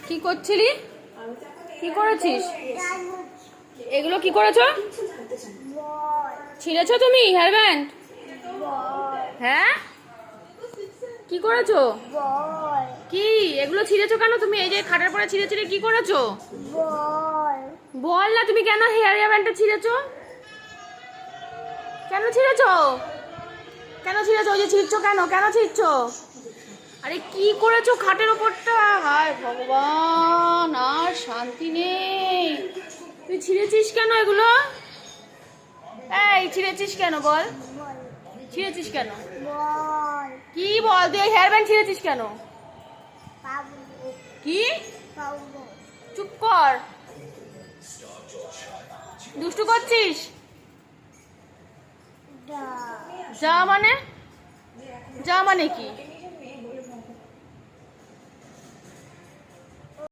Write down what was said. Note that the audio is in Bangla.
কি করছিলি? কি করেছিস? এগুলো কি করেছো? ছিঁড়েছো তুমি হেয়ার ব্যান্ড? হ্যাঁ, কি করেছো? কি এগুলো ছিঁড়েছো কেন তুমি? এই যে খাটের পরে ছিঁড়ে ছিঁড়ে কি করেছো? বল না, তুমি কেন হেয়ার ব্যান্ডটা ছিঁড়েছো? কেন ছিঁড়েছো? কেন ছিঁড়েছো? ওই যে ছিঁড়ছো কেন? কেন ছিঁড়ছো? আরে কি করেছো খাটের ওপরটা? হায় ভগবান, আর শান্তি নেই। তুই ছিঁড়েছিস কেন এগুলো? এই ছিঁড়েছিস কেন বল? ছিঁড়েছিস কেন? কি বল, তুই হেয়ার ব্যান্ড ছিঁড়েছিস কেন? কি? চুপ কর, দুষ্টু করছিস? যা মানে? যা মানে কি?